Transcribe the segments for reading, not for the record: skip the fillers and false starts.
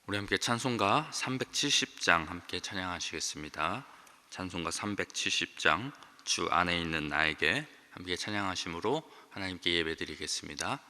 우리 함께 찬송가 370장 함께 찬양하시겠습니다. 찬송가 370장 주 안에 있는 나에게 함께 찬양하심으로 하나님께 예배드리겠습니다.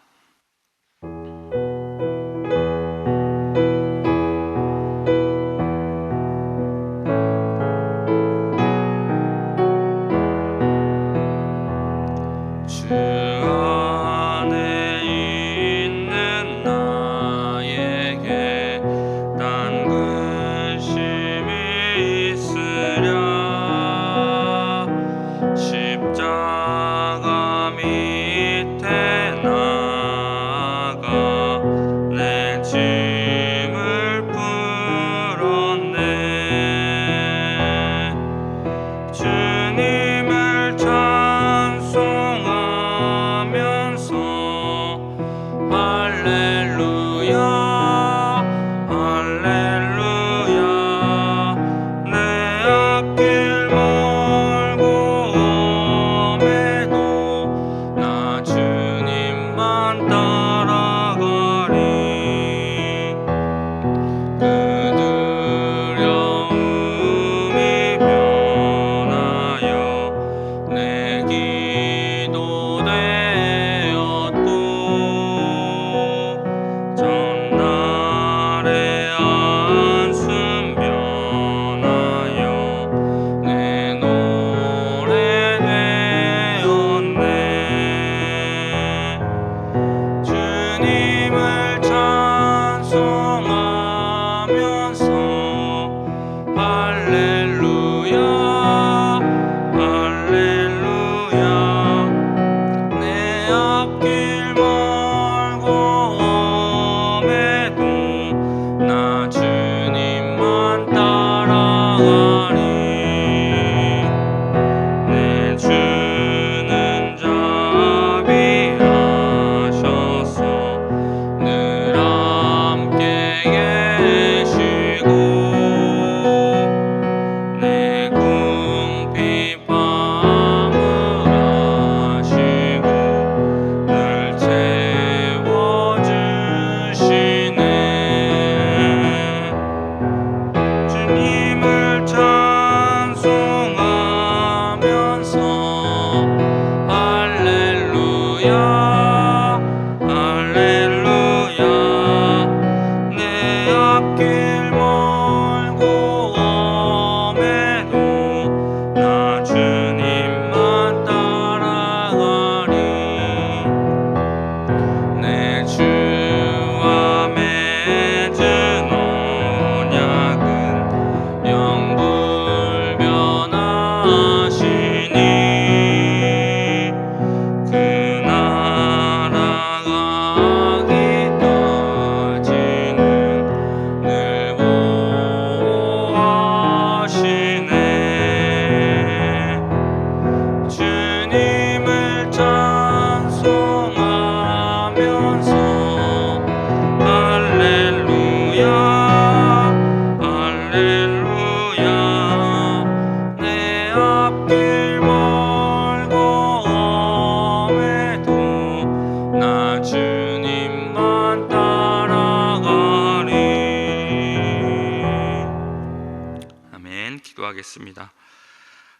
기도하겠습니다.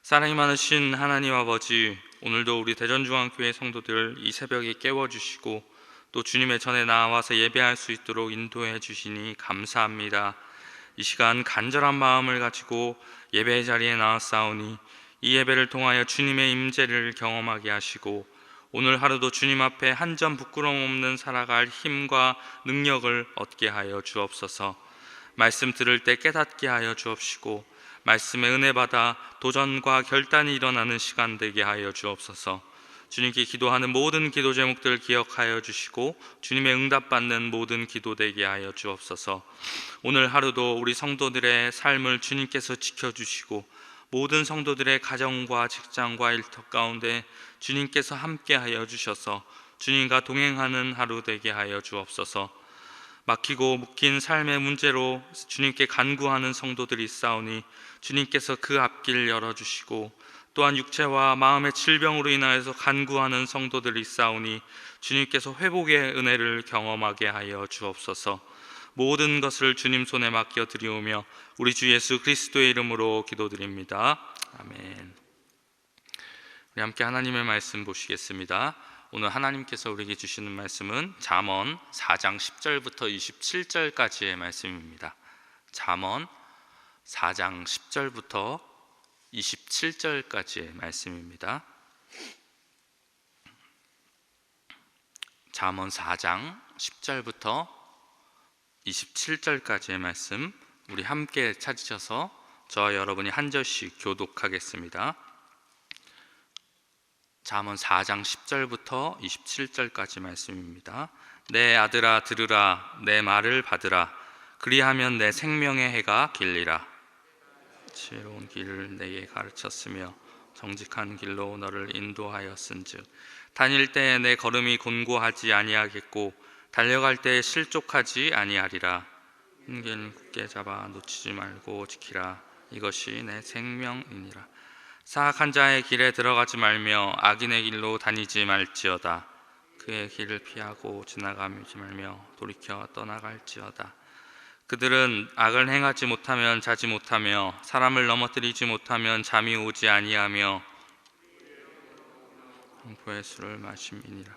사랑이 많으신 하나님 아버지, 오늘도 우리 대전중앙교회 성도들 이 새벽에 깨워주시고 또 주님의 전에 나와서 예배할 수 있도록 인도해 주시니 감사합니다. 이 시간 간절한 마음을 가지고 예배의 자리에 나왔사오니 이 예배를 통하여 주님의 임재를 경험하게 하시고 오늘 하루도 주님 앞에 한 점 부끄러움 없는 살아갈 힘과 능력을 얻게 하여 주옵소서. 말씀 들을 때 깨닫게 하여 주옵시고 말씀의 은혜 받아 도전과 결단이 일어나는 시간 되게 하여 주옵소서. 주님께 기도하는 모든 기도 제목들을 기억하여 주시고 주님의 응답받는 모든 기도 되게 하여 주옵소서. 오늘 하루도 우리 성도들의 삶을 주님께서 지켜주시고 모든 성도들의 가정과 직장과 일터 가운데 주님께서 함께 하여 주셔서 주님과 동행하는 하루 되게 하여 주옵소서. 막히고 묶인 삶의 문제로 주님께 간구하는 성도들이 있사오니 주님께서 그 앞길 열어주시고 또한 육체와 마음의 질병으로 인하여서 간구하는 성도들이 있사오니 주님께서 회복의 은혜를 경험하게 하여 주옵소서. 모든 것을 주님 손에 맡겨 드리오며 우리 주 예수 그리스도의 이름으로 기도드립니다. 아멘. 우리 함께 하나님의 말씀 보시겠습니다. 오늘 하나님께서 우리에게 주시는 말씀은 잠언 4장 10절부터 27절까지의 말씀입니다. 잠언 4장 10절부터 27절까지의 말씀입니다. 잠언 4장 10절부터 27절까지의 말씀, 우리 함께 찾으셔서 저와 여러분이 한 절씩 교독하겠습니다. 잠언 4장 10절부터 27절까지 말씀입니다. 내 아들아 들으라, 내 말을 받으라. 그리하면 내 생명의 해가 길리라. 지혜로운 길을 내게 가르쳤으며 정직한 길로 너를 인도하였은즉 다닐 때에 내 걸음이 곤고하지 아니하겠고 달려갈 때에 실족하지 아니하리라. 길 굳게 잡아 놓치지 말고 지키라. 이것이 내 생명이니라. 사악한 자의 길에 들어가지 말며 악인의 길로 다니지 말지어다. 그의 길을 피하고 지나가지 말며 돌이켜 떠나갈지어다. 그들은 악을 행하지 못하면 자지 못하며 사람을 넘어뜨리지 못하면 잠이 오지 아니하며 공포의 술을 마심이니라.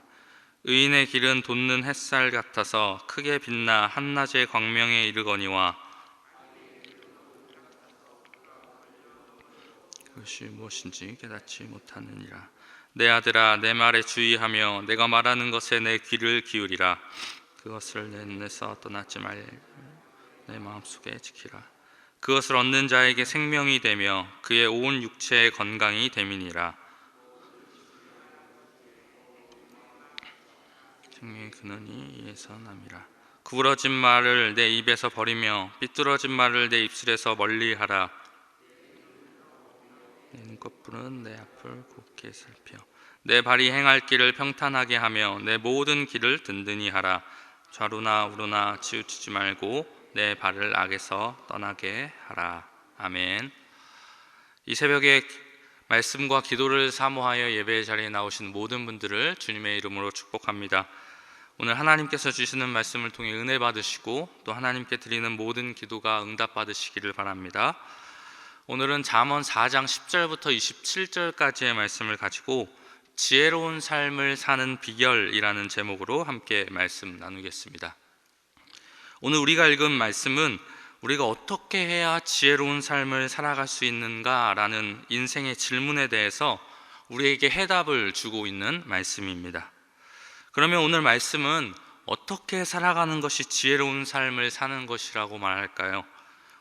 의인의 길은 돋는 햇살 같아서 크게 빛나 한낮의 광명에 이르거니와 그것이 무엇인지 깨닫지 못하느니라. 내 아들아, 내 말에 주의하며 내가 말하는 것에 내 귀를 기울이라. 그것을 내 눈에서 떠나지 말 내 마음속에 지키라. 그것을 얻는 자에게 생명이 되며 그의 온 육체의 건강이 됨이니라. 생명의 근원이 이에서 남이라. 구부러진 말을 내 입에서 버리며 삐뚤어진 말을 내 입술에서 멀리하라. 내 눈꺼풀은 내 앞을 곱게 살펴 내 발이 행할 길을 평탄하게 하며 내 모든 길을 든든히 하라. 좌로나 우로나 치우치지 말고 내 발을 악에서 떠나게 하라. 아멘. 이 새벽에 말씀과 기도를 사모하여 예배의 자리에 나오신 모든 분들을 주님의 이름으로 축복합니다. 오늘 하나님께서 주시는 말씀을 통해 은혜 받으시고 또 하나님께 드리는 모든 기도가 응답받으시기를 바랍니다. 오늘은 잠언 4장 10절부터 27절까지의 말씀을 가지고 지혜로운 삶을 사는 비결이라는 제목으로 함께 말씀 나누겠습니다. 오늘 우리가 읽은 말씀은 우리가 어떻게 해야 지혜로운 삶을 살아갈 수 있는가라는 인생의 질문에 대해서 우리에게 해답을 주고 있는 말씀입니다. 그러면 오늘 말씀은 어떻게 살아가는 것이 지혜로운 삶을 사는 것이라고 말할까요?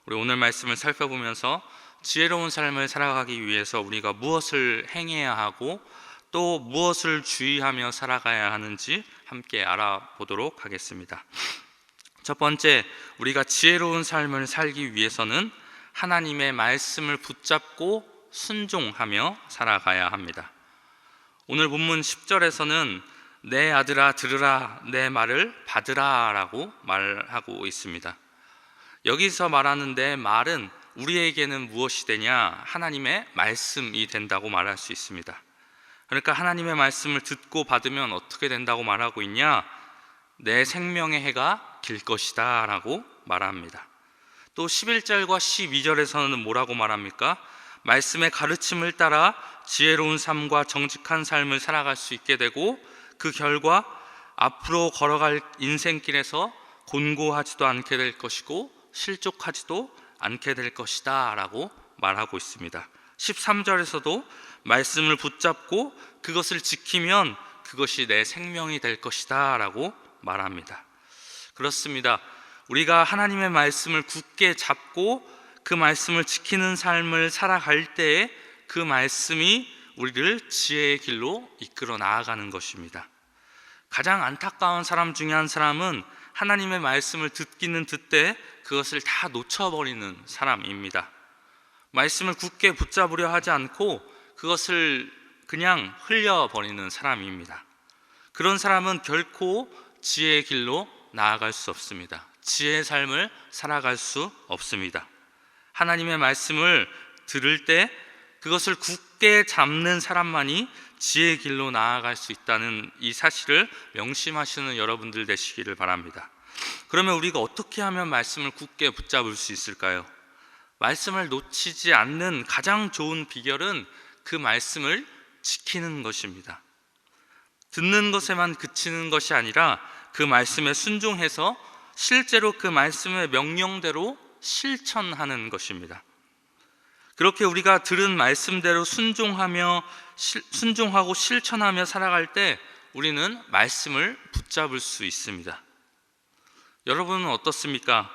우리 오늘 말씀을 살펴보면서 지혜로운 삶을 살아가기 위해서 우리가 무엇을 행해야 하고 또 무엇을 주의하며 살아가야 하는지 함께 알아보도록 하겠습니다. 첫 번째, 우리가 지혜로운 삶을 살기 위해서는 하나님의 말씀을 붙잡고 순종하며 살아가야 합니다. 오늘 본문 10절에서는 내 아들아 들으라, 내 말을 받으라 라고 말하고 있습니다. 여기서 말하는 내 말은 우리에게는 무엇이 되냐? 하나님의 말씀이 된다고 말할 수 있습니다. 그러니까 하나님의 말씀을 듣고 받으면 어떻게 된다고 말하고 있냐? 내 생명의 해가 길 것이다 라고 말합니다. 또 11절과 12절에서는 뭐라고 말합니까? 말씀의 가르침을 따라 지혜로운 삶과 정직한 삶을 살아갈 수 있게 되고 그 결과 앞으로 걸어갈 인생길에서 곤고하지도 않게 될 것이고 실족하지도 않게 될 것이다 라고 말하고 있습니다. 13절에서도 말씀을 붙잡고 그것을 지키면 그것이 내 생명이 될 것이다 라고 말합니다. 그렇습니다. 우리가 하나님의 말씀을 굳게 잡고 그 말씀을 지키는 삶을 살아갈 때에 그 말씀이 우리를 지혜의 길로 이끌어 나아가는 것입니다. 가장 안타까운 사람 중에 한 사람은 하나님의 말씀을 듣기는 듣되 그것을 다 놓쳐버리는 사람입니다. 말씀을 굳게 붙잡으려 하지 않고 그것을 그냥 흘려버리는 사람입니다. 그런 사람은 결코 지혜의 길로 나아갈 수 없습니다. 지혜의 삶을 살아갈 수 없습니다. 하나님의 말씀을 들을 때 그것을 굳게 잡는 사람만이 지혜의 길로 나아갈 수 있다는 이 사실을 명심하시는 여러분들 되시기를 바랍니다. 그러면 우리가 어떻게 하면 말씀을 굳게 붙잡을 수 있을까요? 말씀을 놓치지 않는 가장 좋은 비결은 그 말씀을 지키는 것입니다. 듣는 것에만 그치는 것이 아니라 그 말씀에 순종해서 실제로 그 말씀의 명령대로 실천하는 것입니다. 그렇게 우리가 들은 말씀대로 순종하고 실천하며 살아갈 때 우리는 말씀을 붙잡을 수 있습니다. 여러분은 어떻습니까?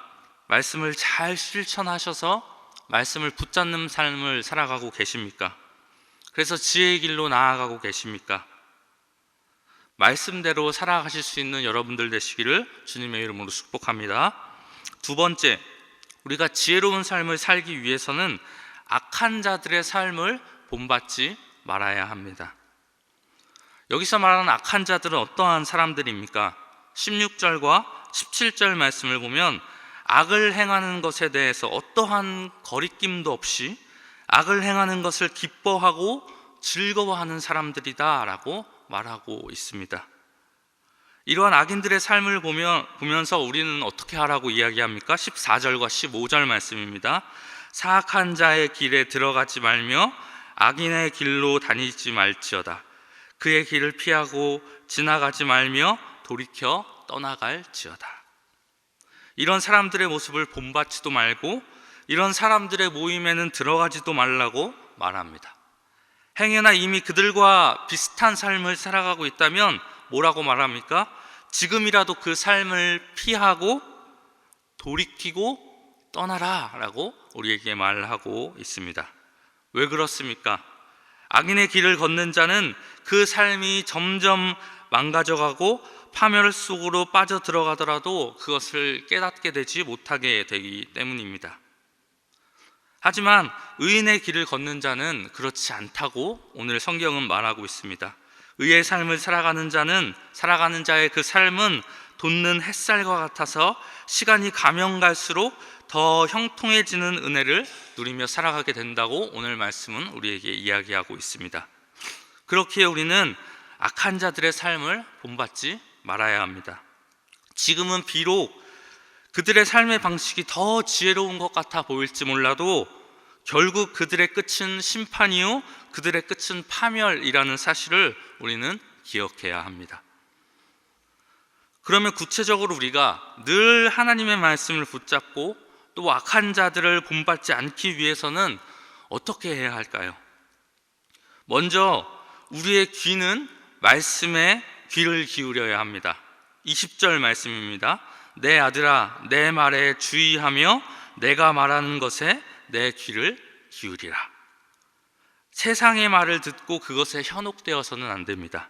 말씀을 잘 실천하셔서 말씀을 붙잡는 삶을 살아가고 계십니까? 그래서 지혜의 길로 나아가고 계십니까? 말씀대로 살아가실 수 있는 여러분들 되시기를 주님의 이름으로 축복합니다. 두 번째, 우리가 지혜로운 삶을 살기 위해서는 악한 자들의 삶을 본받지 말아야 합니다. 여기서 말하는 악한 자들은 어떠한 사람들입니까? 16절과 17절 말씀을 보면 악을 행하는 것에 대해서 어떠한 거리낌도 없이 악을 행하는 것을 기뻐하고 즐거워하는 사람들이다 라고 말하고 있습니다. 이러한 악인들의 삶을 보면서 우리는 어떻게 하라고 이야기합니까? 14절과 15절 말씀입니다. 사악한 자의 길에 들어가지 말며 악인의 길로 다니지 말지어다. 그의 길을 피하고 지나가지 말며 돌이켜 떠나갈지어다. 이런 사람들의 모습을 본받지도 말고 이런 사람들의 모임에는 들어가지도 말라고 말합니다. 행여나 이미 그들과 비슷한 삶을 살아가고 있다면 뭐라고 말합니까? 지금이라도 그 삶을 피하고 돌이키고 떠나라 라고 우리에게 말하고 있습니다. 왜 그렇습니까? 악인의 길을 걷는 자는 그 삶이 점점 망가져가고 파멸 속으로 빠져들어가더라도 그것을 깨닫게 되지 못하게 되기 때문입니다. 하지만 의인의 길을 걷는 자는 그렇지 않다고 오늘 성경은 말하고 있습니다. 의의 삶을 살아가는 자의 그 삶은 돋는 햇살과 같아서 시간이 가면 갈수록 더 형통해지는 은혜를 누리며 살아가게 된다고 오늘 말씀은 우리에게 이야기하고 있습니다. 그렇기에 우리는 악한 자들의 삶을 본받지 말아야 합니다. 지금은 비록 그들의 삶의 방식이 더 지혜로운 것 같아 보일지 몰라도 결국 그들의 끝은 심판이요 그들의 끝은 파멸이라는 사실을 우리는 기억해야 합니다. 그러면 구체적으로 우리가 늘 하나님의 말씀을 붙잡고 또 악한 자들을 본받지 않기 위해서는 어떻게 해야 할까요? 먼저 우리의 귀는 말씀에 귀를 기울여야 합니다. 20절 말씀입니다. 내 아들아 내 말에 주의하며 내가 말하는 것에 내 귀를 기울이라. 세상의 말을 듣고 그것에 현혹되어서는 안 됩니다.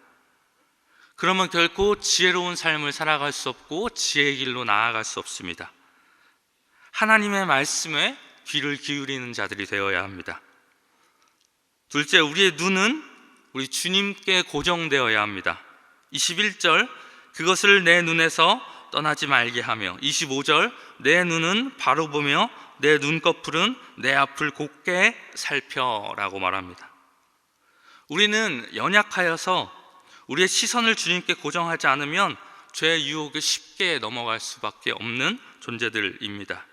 그러면 결코 지혜로운 삶을 살아갈 수 없고 지혜의 길로 나아갈 수 없습니다. 하나님의 말씀에 귀를 기울이는 자들이 되어야 합니다. 둘째, 우리의 눈은 우리 주님께 고정되어야 합니다. 21절, 그것을 내 눈에서 떠나지 말게 하며, 25절, 내 눈은 바로 보며 내 눈꺼풀은 내 앞을 곧게 살펴라고 말합니다. 우리는 연약하여서 우리의 시선을 주님께 고정하지 않으면 죄의 유혹에 쉽게 넘어갈 수밖에 없는 존재들입니다.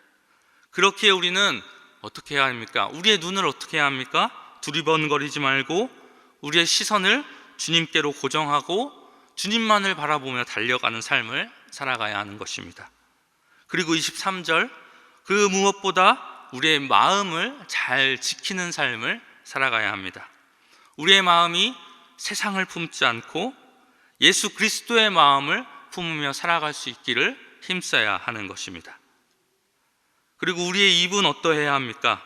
그렇기에 우리는 어떻게 해야 합니까? 우리의 눈을 어떻게 해야 합니까? 두리번거리지 말고 우리의 시선을 주님께로 고정하고 주님만을 바라보며 달려가는 삶을 살아가야 하는 것입니다. 그리고 23절, 그 무엇보다 우리의 마음을 잘 지키는 삶을 살아가야 합니다. 우리의 마음이 세상을 품지 않고 예수 그리스도의 마음을 품으며 살아갈 수 있기를 힘써야 하는 것입니다. 그리고 우리의 입은 어떠해야 합니까?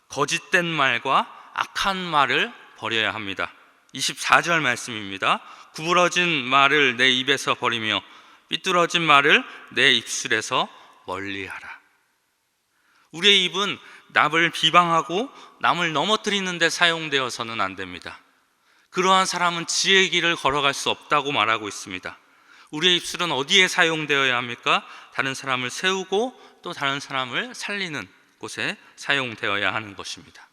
거짓된 말과 악한 말을 버려야 합니다. 24절 말씀입니다. 구부러진 말을 내 입에서 버리며 삐뚤어진 말을 내 입술에서 멀리하라. 우리의 입은 남을 비방하고 남을 넘어뜨리는 데 사용되어서는 안 됩니다. 그러한 사람은 지혜의 길을 걸어갈 수 없다고 말하고 있습니다. 우리의 입술은 어디에 사용되어야 합니까? 다른 사람을 세우고 또 다른 사람을 살리는 곳에 사용되어야 하는 것입니다.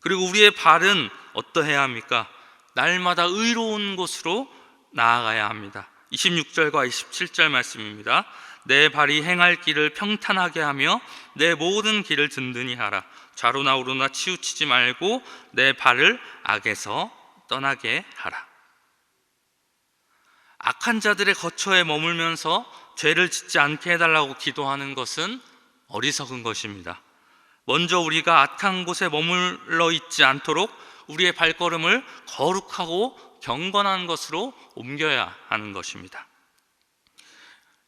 그리고 우리의 발은 어떠해야 합니까? 날마다 의로운 곳으로 나아가야 합니다. 26절과 27절 말씀입니다. 내 발이 행할 길을 평탄하게 하며 내 모든 길을 든든히 하라. 좌로나 우로나 치우치지 말고 내 발을 악에서 떠나게 하라. 악한 자들의 거처에 머물면서 죄를 짓지 않게 해달라고 기도하는 것은 어리석은 것입니다. 먼저 우리가 악한 곳에 머물러 있지 않도록 우리의 발걸음을 거룩하고 경건한 것으로 옮겨야 하는 것입니다.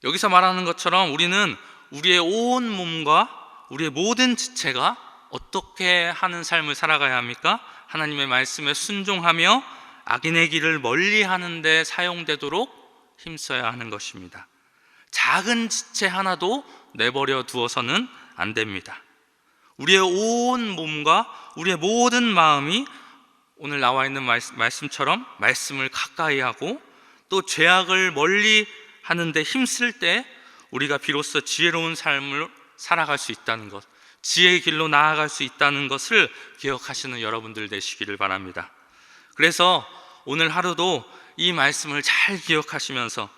여기서 말하는 것처럼 우리는 우리의 온 몸과 우리의 모든 지체가 어떻게 하는 삶을 살아가야 합니까? 하나님의 말씀에 순종하며 악인의 길을 멀리 하는 데 사용되도록 힘써야 하는 것입니다. 작은 지체 하나도 내버려 두어서는 안 됩니다. 우리의 온 몸과 우리의 모든 마음이 오늘 나와 있는 말씀처럼 말씀을 가까이 하고 또 죄악을 멀리 하는데 힘쓸 때 우리가 비로소 지혜로운 삶을 살아갈 수 있다는 것, 지혜의 길로 나아갈 수 있다는 것을 기억하시는 여러분들 되시기를 바랍니다. 그래서 오늘 하루도 이 말씀을 잘 기억하시면서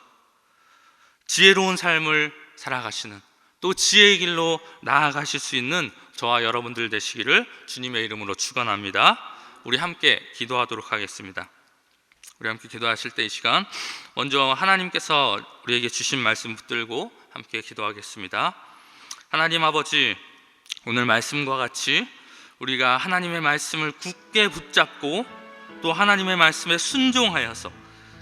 지혜로운 삶을 살아가시는, 또 지혜의 길로 나아가실 수 있는 저와 여러분들 되시기를 주님의 이름으로 축원합니다. 우리 함께 기도하도록 하겠습니다. 우리 함께 기도하실 때 이 시간 먼저 하나님께서 우리에게 주신 말씀 붙들고 함께 기도하겠습니다. 하나님 아버지, 오늘 말씀과 같이 우리가 하나님의 말씀을 굳게 붙잡고 또 하나님의 말씀에 순종하여서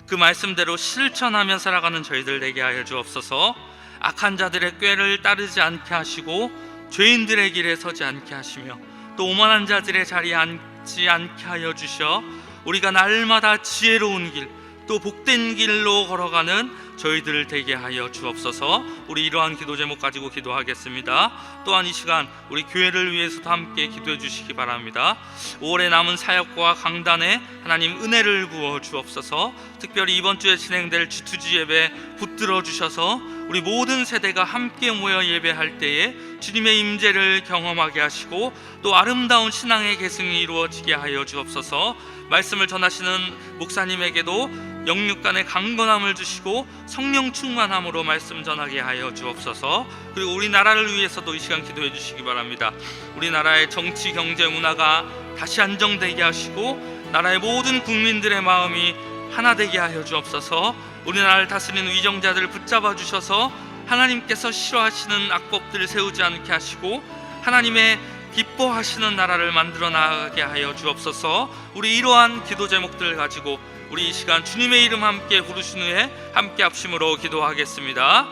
그 말씀대로 실천하며 살아가는 저희들 되게 하여 주옵소서. 악한 자들의 꾀를 따르지 않게 하시고 죄인들의 길에 서지 않게 하시며 또 오만한 자들의 자리에 앉지 않게 하여 주셔 우리가 날마다 지혜로운 길, 또 복된 길로 걸어가는 저희들 되게 하여 주옵소서. 우리 이러한 기도 제목 가지고 기도하겠습니다. 또한 이 시간 우리 교회를 위해서도 함께 기도해 주시기 바랍니다. 5월에 남은 사역과 강단에 하나님 은혜를 부어 주옵소서. 특별히 이번 주에 진행될 주투지 예배 붙들어 주셔서 우리 모든 세대가 함께 모여 예배할 때에 주님의 임재를 경험하게 하시고 또 아름다운 신앙의 계승이 이루어지게 하여 주옵소서. 말씀을 전하시는 목사님에게도 영육간의 강건함을 주시고 성령 충만함으로 말씀 전하게 하여 주옵소서. 그리고 우리나라를 위해서도 이 시간 기도해 주시기 바랍니다. 우리나라의 정치, 경제, 문화가 다시 안정되게 하시고 나라의 모든 국민들의 마음이 하나 되게 하여 주옵소서. 우리나라를 다스리는 위정자들을 붙잡아 주셔서 하나님께서 싫어하시는 악법들을 세우지 않게 하시고 하나님의 기뻐하시는 나라를 만들어 나가게 하여 주옵소서. 우리 이러한 기도 제목들을 가지고 우리 이 시간 주님의 이름 함께 부르신 후에 함께 합심으로 기도하겠습니다.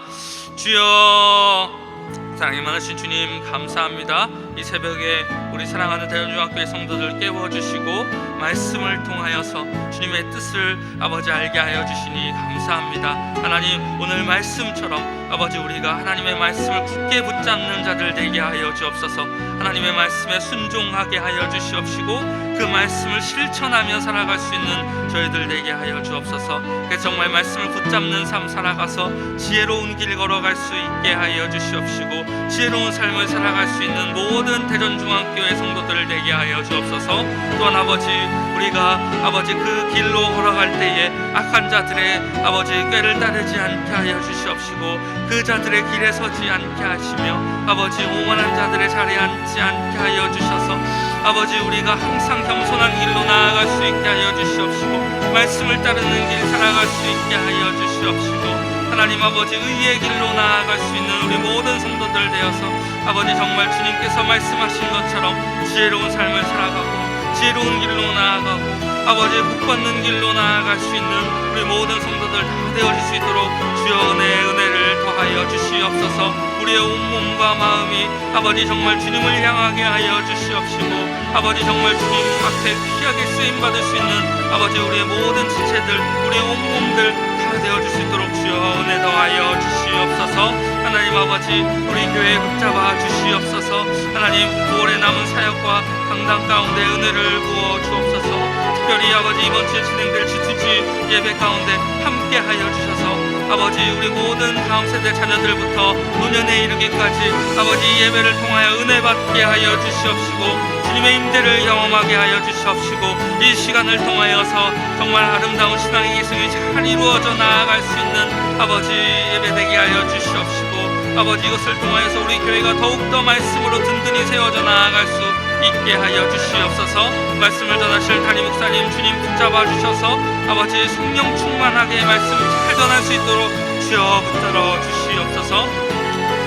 주여, 사랑이 많으신 주님 감사합니다. 이 새벽에 우리 사랑하는 대전중학교의 성도들 깨워주시고 말씀을 통하여서 주님의 뜻을 아버지 알게 하여 주시니 감사합니다. 하나님, 오늘 말씀처럼 아버지 우리가 하나님의 말씀을 굳게 붙잡는 자들 되게 하여 주옵소서. 하나님의 말씀에 순종하게 하여 주시옵시고 그 말씀을 실천하며 살아갈 수 있는 저희들 되게 하여 주옵소서. 그래서 정말 말씀을 붙잡는 삶 살아가서 지혜로운 길 걸어갈 수 있게 하여 주시옵시고 지혜로운 삶을 살아갈 수 있는 모든 대전중앙교회 성도들을 되게 하여 주옵소서. 또한 아버지, 우리가 아버지 그 길로 걸어갈 때에 악한 자들의 아버지 꾀를 따르지 않게 하여 주시옵시고 그 자들의 길에 서지 않게 하시며 아버지 오만한 자들의 자리에 앉지 않게 하여 주셔서 아버지 우리가 항상 겸손한 길로 나아갈 수 있게 하여 주시옵시고 말씀을 따르는 길 살아갈 수 있게 하여 주시옵시고 하나님 아버지 의의 길로 나아갈 수 있는 우리 모든 성도들 되어서 아버지 정말 주님께서 말씀하신 것처럼 지혜로운 삶을 살아가고 지혜로운 길로 나아가고 아버지 복받는 길로 나아갈 수 있는 우리 모든 성도들 다 되어질 수 있도록 주여 은혜를 더하여 주시옵소서. 우리의 온몸과 마음이 아버지 정말 주님을 향하게 하여 주시옵시고 아버지 정말 주님 앞에 귀하게 쓰임받을 수 있는 아버지 우리의 모든 지체들 우리의 온몸들 다 되어질 수 있도록 주여 은혜 더하여 주시옵소서. 하나님 아버지 우리 교회에 붙잡아 주시옵소서. 하나님 9월에 남은 사역과 강단 가운데 은혜를 부어 주옵소서. 특별히 아버지 이번 주에 진행될 주투지 예배 가운데 함께 하여 주셔서 아버지 우리 모든 다음 세대 자녀들부터 노년에 이르기까지 아버지 예배를 통하여 은혜 받게 하여 주시옵시고 주님의 임재를 경험하게 하여 주시옵시고 이 시간을 통하여서 정말 아름다운 신앙의 계승이 잘 이루어져 나아갈 수 있는 아버지 예배되게 하여 주시옵시고 아버지, 이것을 통하여서 우리 교회가 더욱더 말씀으로 든든히 세워져 나아갈 수 있게 하여 주시옵소서. 말씀을 전하실 담임 목사님 주님 붙잡아 주셔서 아버지 성령 충만하게 말씀을 잘 전할 수 있도록 주여 붙들어 주시옵소서.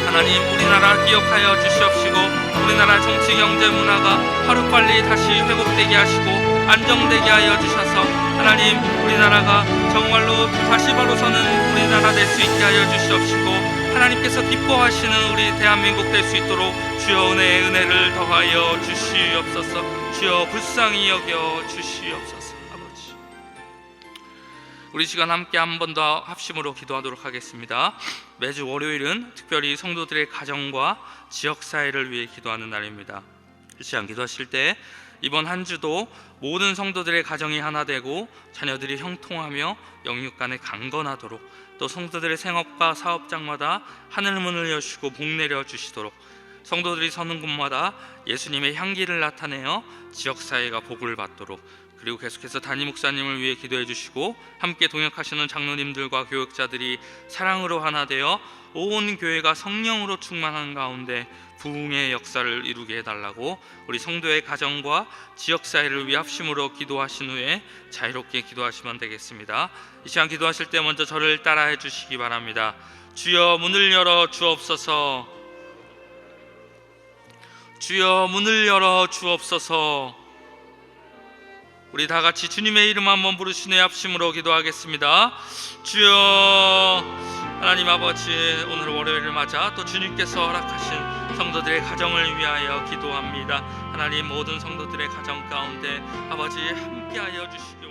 하나님, 우리나라 기억하여 주시옵시고 우리나라 정치, 경제, 문화가 하루빨리 다시 회복되게 하시고 안정되게 하여 주셔서 하나님, 우리나라가 정말로 다시 바로 서는 우리나라 될 수 있게 하여 주시옵시고 하나님께서 기뻐하시는 우리 대한민국 될 수 있도록 주여 은혜를 더하여 주시옵소서. 주여 불쌍히 여겨 주시옵소서. 아버지, 우리 시간 함께 한 번 더 합심으로 기도하도록 하겠습니다. 매주 월요일은 특별히 성도들의 가정과 지역사회를 위해 기도하는 날입니다. 이 시간 기도하실 때 이번 한 주도 모든 성도들의 가정이 하나 되고 자녀들이 형통하며 영육간에 강건하도록, 또 성도들의 생업과 사업장마다 하늘문을 여시고 복 내려 주시도록, 성도들이 서는 곳마다 예수님의 향기를 나타내어 지역사회가 복을 받도록, 그리고 계속해서 담임 목사님을 위해 기도해 주시고 함께 동역하시는 장로님들과 교역자들이 사랑으로 하나 되어 온 교회가 성령으로 충만한 가운데 부흥의 역사를 이루게 해달라고 우리 성도의 가정과 지역사회를 위해 합심으로 기도하신 후에 자유롭게 기도하시면 되겠습니다. 이 시간 기도하실 때 먼저 저를 따라해 주시기 바랍니다. 주여 문을 열어 주옵소서. 주여 문을 열어 주옵소서. 우리 다 같이 주님의 이름 한번 부르시네 합심으로 기도하겠습니다. 주여. 하나님 아버지, 오늘 월요일을 맞아 또 주님께서 허락하신 성도들의 가정을 위하여 기도합니다. 하나님, 모든 성도들의 가정 가운데 아버지 함께하여 주시고